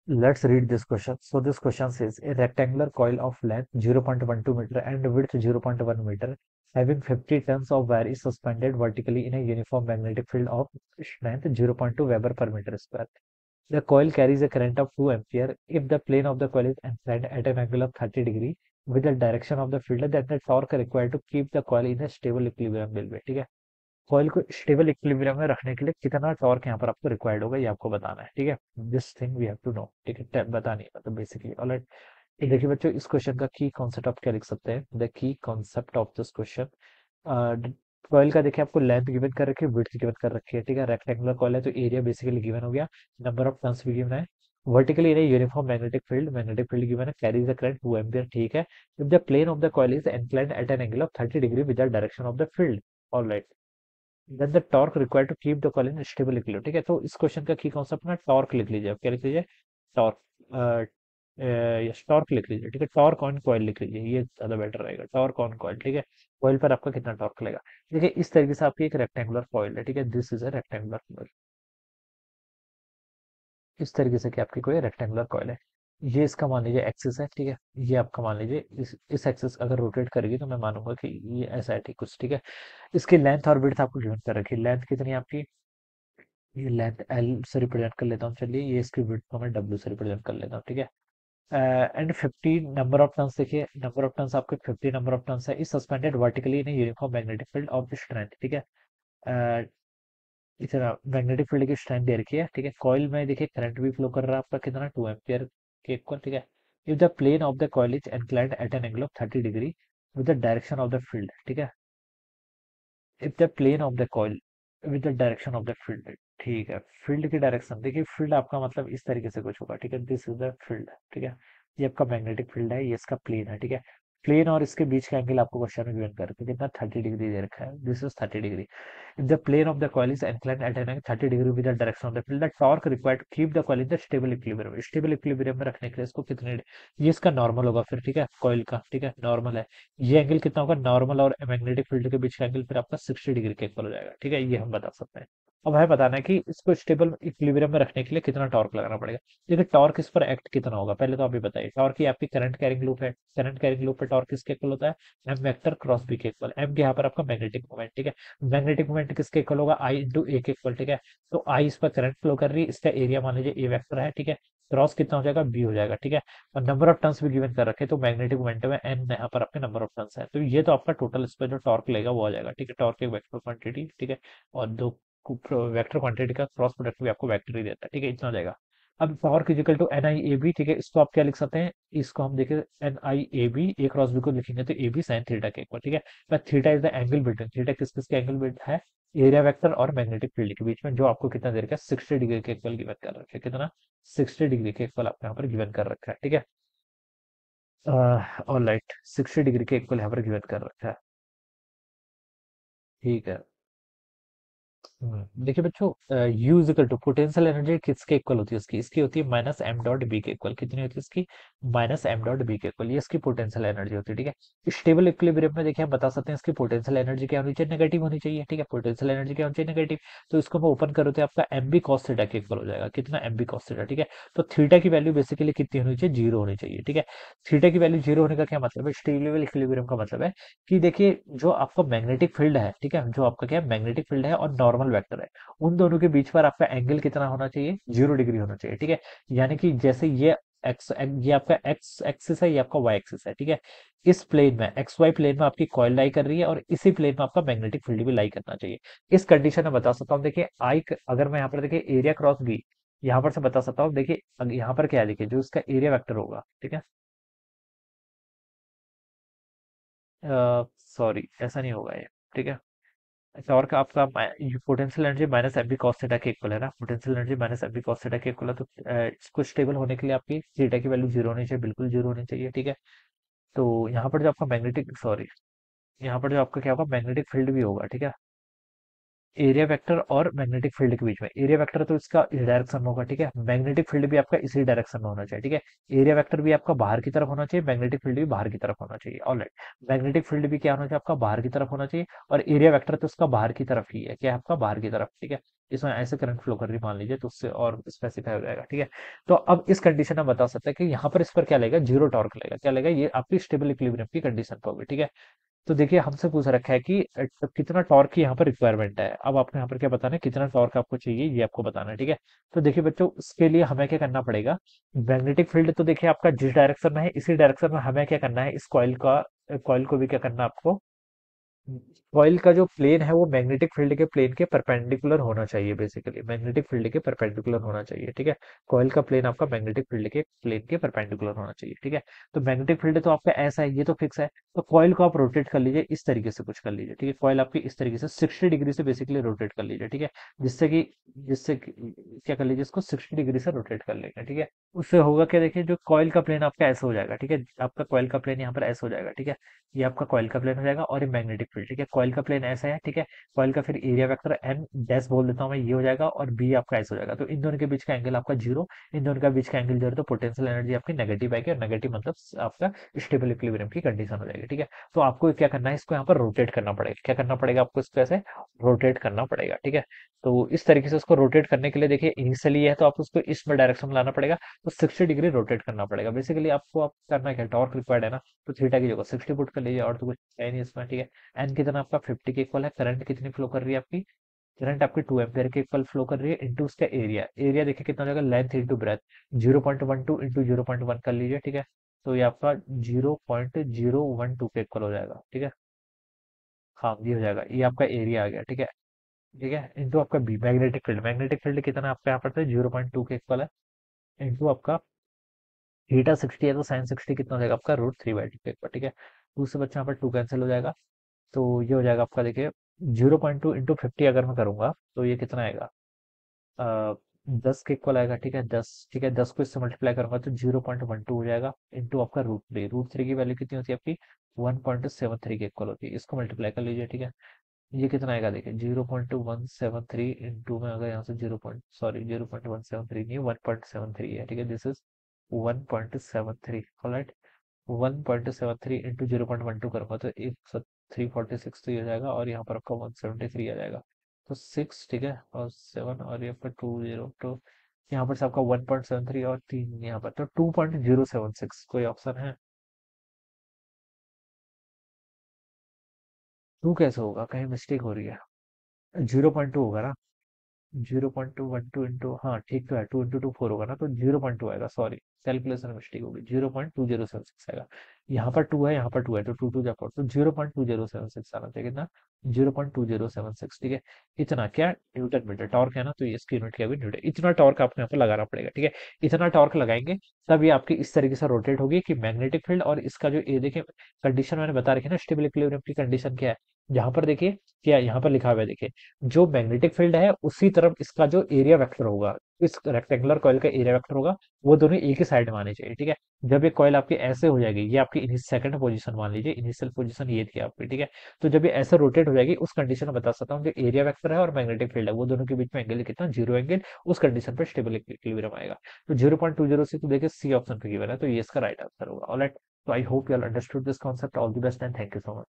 Let's read this question. So this question says a rectangular coil of length 0.12 meter and width 0.1 meter having 50 tons of wire is suspended vertically in a uniform magnetic field of strength 0.2 Weber per meter square. The coil carries a current of 2 ampere. If the plane of the coil is inclined at an angle of 30 degree with the direction of the field, then the torque required to keep the coil in a stable equilibrium will be. ठीक है, coil को stable equilibrium में रखने के लिए कितना torque यहाँ पर आपको रिक्वायर्ड होगा ये आपको बताना है। ठीक है, this thing we have to know. ठीक है, बतानी है मतलब बेसिकली। ऑलराइट, तो देखिए बच्चों, इस क्वेश्चन का की कॉन्सेप्ट आप क्या लिख सकते हैं। The key concept of this question, coil का देखिए आपको लेंथ गिवन कर रखी है, विड्थ गिवन कर रखी है। ठीक है, रेक्टेंगुलर कॉइल है तो एरिया बेसिकली गिवन हो गया, नंबर ऑफ टर्न्स भी गिवन है, vertically in uniform magnetic field given है, कैरीज द करंट 2 एम्पियर। ठीक है, if the plane of the coil is inclined at an angle of 30 degree with the direction of the field. Alright, then the torque required to keep the coil in stable equilibrium. ठीक है, तो इस question का की concept ना torque लिख लीजिए। आप क्या लिख लीजिए? टॉर्क। यस, टॉर्क लिख लीजिए। ठीक है, टॉर्क ऑन कॉइल लिख लीजिए, ये ज्यादा बेटर रहेगा। Torque on coil. ठीक है, कॉइल पर आपका कितना टॉर्क लगेगा। देखिए इस तरीके से आपकी एक रेक्टेंगुलर कॉइल है। ठीक है, this is a rectangular coil. इस तरीके से कि आपकी कोई रेक्टेंगुलर कॉइल है, ये इसका मान लीजिए एक्सिस है। ठीक है, ये आपका मान लीजिए इस एक्सिस अगर रोटेट करेगी तो मैं मानूंगा कि ये ऐसा है। ठीक कुछ। ठीक है, इसकी लेंथ और विड्थ आपको गिवन कर रखी है। लेंथ कितनी है आपकी, ये लेंथ एल से रिप्रेजेंट कर लेता हूँ। चलिए, ये इसकी विड्थ को मैं डब्ल्यू से रिप्रेजेंट कर लेता हूँ। ठीक है, एंड 50 नंबर ऑफ टर्न्स। देखिए नंबर ऑफ टर्न्स आपके 50 नंबर ऑफ टर्न्स है, is suspended vertically in uniform magnetic field of strength. ठीक है, अ, इतना मैग्नेटिक फील्ड की स्ट्रेंथ दे रखी है। ठीक है, कॉइल में देखिए करंट भी फ्लो कर रहा है आपका कितना, 2 एम्पियर के इक्वल। ठीक है, if the plane of the coil is inclined at an angle of 30 degree with the direction of the field. ठीक है, if the plane of the coil with the direction of the field. ठीक है, field की direction देखिए, field आपका मतलब इस तरीके से कुछ होगा। ठीक है, दिस इज द फील्ड। ठीक है, ये आपका मैग्नेटिक फील्ड है, ये इसका प्लेन है। ठीक है, प्लेन और इसके बीच का एंगल आपको क्वेश्चन में गिवन कर रखा है कितना, 30 डिग्री दे रखा है। This is 30 degree. If the plane of the coil is inclined at an angle 30 degree with the direction of the field, the torque required to keep the coil in the stable equilibrium. Stable equilibrium में रखने के लिए इसको कितने, ये इसका normal होगा फिर। ठीक है, कॉइल का। ठीक है, नॉर्मल है, ये एंगल कितना होगा, नॉर्मल और मैग्नेटिक फील्ड के बीच का एंगल फिर आपका 60 डिग्री के इक्वल हो जाएगा। ठीक है, ये हम बता सकते हैं। अब हमें बताना है कि इसको स्टेबल इक्विलिब्रियम में रखने के लिए कितना टॉर्क लगाना पड़ेगा। देखिए टॉर्क इस पर एक्ट कितना होगा, पहले तो आप ये बताइए। टॉर्क ही आपकी करंट कैरिंग लूप है, करंट कैरिंग लूप पे टॉर्क किसके इक्वल होता है, एम वेक्टर क्रॉस बी के इक्वल। एम के यहाँ पर आपका मैग्नेटिक मोमेंट। ठीक है, मैग्नेटिक मोमेंट किसके इक्वल होगा, आई इंटू ए के इक्वल। ठीक है, तो आई इस पर करंट फ्लो कर रही है, इसका एरिया मान लीजिए ए वेक्टर है। ठीक है, क्रॉस कितना हो जाएगा, बी हो जाएगा। ठीक है, और नंबर ऑफ टर्न्स भी गिवन कर रखे, तो मैग्नेटिक मोमेंटम है एन, यहाँ पर आपके नंबर ऑफ टर्न्स है, तो ये तो आपका टोटल इस पर जो टॉर्क लेगा वो आ जाएगा। ठीक है, टॉर्क एक वेक्टर क्वांटिटी। ठीक है, और दो वेक्टर क्वांटिटी का क्रॉस प्रोडक्ट भी आपको वेक्टर ही देता है। ठीक है, इतना हो जाएगा। अब torque is equal to N I A B. ठीक है, इसको आप क्या लिख सकते हैं, इसको हम देखें N I A B, A cross B को लिखेंगे तो ए बी साइन थीटा के इक्वल। ठीक है, but theta is the angle between, theta किस किस के एंगल बिटवीन है, एरिया वेक्टर और मैग्नेटिक फील्ड के बीच में, जो आपको कितना दे रखा है, 60 डिग्री के इक्वल गिवन कर रखा है। कितना, 60 डिग्री के इक्वल आपको यहाँ पर गिवन कर रखा है। ठीक है, ऑलराइट, 60 डिग्री के इक्वल यहाँ पर गिवन कर रखा है। ठीक है, देखिए बच्चों, U is equal to potential energy किसके इक्वल होती है, उसकी इसकी होती है माइनस एम डॉट बी के इक्वल। कितनी होती है इसकी, माइनस एम डॉट बी के इक्वल, ये इसकी पोटेंशियल एनर्जी होती है। ठीक है, स्टेबल इक्विलिब्रियम में देखिए हम बता सकते हैं इसकी पोटेंशियल एनर्जी क्या होनी चाहिए, नेगेटिव होनी चाहिए। ठीक है, पोटेंशियल एनर्जी क्या होनी चाहिए, नेगेटिव। तो इसको मैं ओपन करूँ तो आपका एम बी कॉस थीटा के इक्वल हो जाएगा। कितना, एम बी कॉस थीटा। ठीक है, तो थीटा की वैल्यू बेसिकली कितनी होनी चाहिए, जीरो होनी चाहिए। ठीक है, थीटा की वैल्यू जीरो होने का क्या मतलब है, स्टेबल इक्विलिब्रियम का मतलब है कि देखिए जो आपका मैग्नेटिक फील्ड है, ठीक है, जो आपका क्या है, मैग्नेटिक फील्ड है और नॉर्मल वेक्टर है, उन दोनों के बीच पर आपका एंगल कितना होना चाहिए, 0 डिग्री होना चाहिए। ठीक है, यानी कि जैसे ये आपका एक्स एक्सिस है, ये आपका वाई एक्सिस है। ठीक है, इस प्लेन में एक्स वाई प्लेन में आपकी कॉइल लाई कर रही है और इसी प्लेन में आपका मैग्नेटिक फील्ड भी लाई करना चाहिए। इस कंडीशन में बता सकता हूँ, देखिए आई अगर मैं यहाँ पर देखिए एरिया क्रॉस बी, यहाँ पर से बता सकता हूँ। देखिए यहाँ पर क्या है, देखिए जो इसका एरिया वेक्टर होगा। ठीक है, सॉरी ऐसा नहीं होगा ये। ठीक है, टॉर्क आपका potential energy minus M B cos theta के इक्वल है ना, potential energy minus M B cos theta के इक्वल है, तो इसको स्टेबल होने के लिए आपकी थीटा की वैल्यू जीरो होनी चाहिए, बिल्कुल जीरो होनी चाहिए। ठीक है, तो यहाँ पर जो आपका मैग्नेटिक, सॉरी, यहाँ पर जो आपका क्या होगा, मैग्नेटिक फील्ड भी होगा। ठीक है, एरिया वेक्टर और मैग्नेटिक फील्ड के बीच में, एरिया वेक्टर तो इसका इस डायरेक्शन में होगा। ठीक है, मैग्नेटिक फील्ड भी आपका इसी डायरेक्शन में होना चाहिए। ठीक है, एरिया वेक्टर भी आपका बाहर की तरफ होना चाहिए, मैग्नेटिक फील्ड भी बाहर की तरफ होना चाहिए। ऑलराइट, मैग्नेटिक फील्ड भी क्या होना चाहिए, आपका बाहर की तरफ होना चाहिए, और एरिया वेक्टर तो उसका बाहर की तरफ ही है, क्या है आपका बाहर की तरफ। ठीक है, इसमें ऐसे करंट फ्लो कर रही है मान लीजिए, तो उससे और स्पेसिफाई हो जाएगा, ठीक है। तो अब इस कंडीशन में बता सकते हैं कि यहाँ पर इस पर क्या लेगा, जीरो टॉर्क लेगा, क्या लेगा, ये आपकी स्टेबल इक्विलिब्रियम की कंडीशन पर होगी, ठीक है। तो देखिए हमसे पूछ रखा है कि कितना टॉर्क की यहाँ पर रिक्वायरमेंट है। अब आपको यहाँ पर क्या बताना है, कितना टॉर्क आपको चाहिए, ये आपको बताना है, ठीक है। तो देखिए बच्चों, इसके लिए हमें क्या करना पड़ेगा, मैग्नेटिक फील्ड तो देखिए आपका जिस डायरेक्शन में है, इसी डायरेक्शन में हमें क्या करना है, इस कॉइल को भी क्या करना है आपको, कॉइल का जो प्लेन है वो मैग्नेटिक फील्ड के प्लेन के परपेंडिकुलर होना चाहिए, बेसिकली मैग्नेटिक फील्ड के परपेंडिकुलर होना चाहिए, ठीक है। कॉइल का प्लेन आपका मैग्नेटिक फील्ड के प्लेन के परपेंडिकुलर होना चाहिए, ठीक है। तो मैग्नेटिक फील्ड तो आपका ऐसा है, ये तो फिक्स है। तो कॉइल को आप रोटेट कर लीजिए, इस तरीके से कुछ कर लीजिए, ठीक है। कॉइल आपकी इस तरीके से 60 डिग्री से बेसिकली रोटेट कर लीजिए, ठीक है। जिससे क्या कर लीजिए, इसको 60 डिग्री से रोटेट कर लेंगे, ठीक है। उससे होगा क्या, देखिए जो कॉइल का प्लेन आपका ऐसा हो जाएगा, ठीक है। आपका कॉइल का प्लेन यहाँ पर ऐसा हो जाएगा, ठीक है। ये आपका कॉइल का प्लेन हो जाएगा और ये मैग्नेटिक फील्ड, ठीक है। कॉइल का प्लेन ऐसा है, ठीक है। कॉइल का फिर एरिया वेक्टर एन डैश बोल देता हूँ मैं, ये हो जाएगा, और बी आपका ऐसा हो जाएगा। तो इन दोनों के बीच का एंगल आपका जीरो, इन दोनों का बीच का एंगल जीरो, तो पोटेंशियल एनर्जी आपकी नेगेटिव आएगी, और नेगेटिव मतलब आपका स्टेबल इक्विलिब्रियम की कंडीशन हो जाएगी, ठीक है। तो आपको क्या करना है, इसको यहाँ पर रोटेट करना पड़ेगा, क्या करना पड़ेगा आपको, इसको ऐसे रोटेट करना पड़ेगा, ठीक है। तो इस तरीके से उसको रोटेट करने के लिए देखिए इनिशियली है तो आप उसको इस डायरेक्शन में लाना पड़ेगा, तो 60 डिग्री रोटेट करना पड़ेगा। बेसिकली आपको आप करना क्या, टॉर्क रिक्वायर्ड है ना, तो थीटा की जगह 60 पुट कर लीजिए, और तो कुछ है नहीं इसमें, ठीक है। एन कितना आपका 50 के इक्वल है, करंट कितनी फ्लो कर रही है आपकी, करंट आपकी 2 एम्पियर के इक्वल फ्लो कर रही है, इंटू उसका एरिया, एरिया देखिए कितना हो जाएगा, लेंथ इंटू ब्रेथ, 0.12 इंटू 0.1 कर लीजिए, ठीक है। तो ये आपका 0.012 के इक्वल हो जाएगा, ठीक है। हाँ ये हो जाएगा, ये आपका एरिया आ गया, ठीक है। ठीक है, इंटू आपका B magnetic field, magnetic field कितना आपका यहाँ पर 0.2 के इक्वल है, इंटू आपका थीटा 60 है तो साइन 60 कितना हो जाएगा आपका √3/2 के इक्वल, ठीक है। टू से बच्चा यहाँ पर टू कैंसिल हो जाएगा, तो ये हो जाएगा आपका देखिए 0.2 इंटू 50 अगर मैं करूंगा तो ये कितना आएगा, 10 के इक्वल आएगा, ठीक है। 10, ठीक है, 10 को इससे मल्टीप्लाई करूंगा तो 0.12 हो जाएगा, इंटू आपका √3, √3 की वैल्यू कितनी होती है आपकी 1.73 के इक्वल होती है, इसको मल्टीप्लाई कर लीजिए, ठीक है। ये कितना आएगा देखिए 0.173 इंटू में, अगर यहाँ से 0.173 नहीं 1.73 है, ठीक है। This is 1.73, alright. 1.73 इंटू 0.12 करूंगा तो एक 346 तो ये हो जाएगा, और यहाँ पर आपका 173 आ जाएगा, तो 6, ठीक है, और 7, और ये आपका 20, तो यहाँ पर से आपका 1.73 और 3 यहाँ पर, तो 2.076 कोई ऑप्शन है। टू कैसे होगा, कहीं मिस्टेक हो रही है, 0.2 होगा ना, 0.212 इंटू, हाँ ठीक तो है, 2 इंटू 2 4 होगा ना, तो 0.2 आएगा, सॉरी कैलकुलेशन मिस्टेक होगी, 0.2076 आएगा। यहाँ पर टू है, यहाँ पर टू है, तो टू टू जा फोर, तो 0.2076 आना चाहिए, कितना 0.2076, ठीक है। इतना क्या न्यूटन मीटर टॉर्क है ना, तो ये इसकी यूनिट क्या होगी न्यूटन, इतना टॉर्क आपको यहाँ पर लगाना पड़ेगा, ठीक है। इतना टॉर्क लगाएंगे तब ये आपकी इस तरीके से रोटेट होगी कि मैग्नेटिक फील्ड और इसका जो ये देखिए कंडीशन मैंने बता रखी है ना, स्टेबल इक्विलिब्रियम की कंडीशन क्या है, यहाँ पर देखिए क्या यहाँ पर लिखा हुआ है, देखिए जो मैग्नेटिक फील्ड है उसी तरफ इसका जो एरिया वेक्टर होगा, इस रेक्टेंगुलर कॉइल का एरिया वेक्टर होगा, वो दोनों एक ही साइड में आने चाहिए, ठीक है। जब ये कॉइल आपकी ऐसे हो जाएगी, ये आपकी सेकंड पोजीशन मान लीजिए, इनिशियल पोजीशन ये थी आपकी, ठीक है। तो जब ये ऐसे रोटेट हो जाएगी, उस कंडीशन में बता सकता हूँ जो एरिया वेक्टर है और मैग्नेटिक फील्ड है वो दोनों के बीच में एंगल कितना, जीरो एंगल, उस कंडीशन पर स्टेबल इक्विलिब्रियम आएगा। तो 0.20 से तो देखिए सी ऑप्शन पे गिवन है, तो ये इसका राइट आंसर होगा, ऑलराइट। तो I hope you all understood this concept, all the best and thank you so much.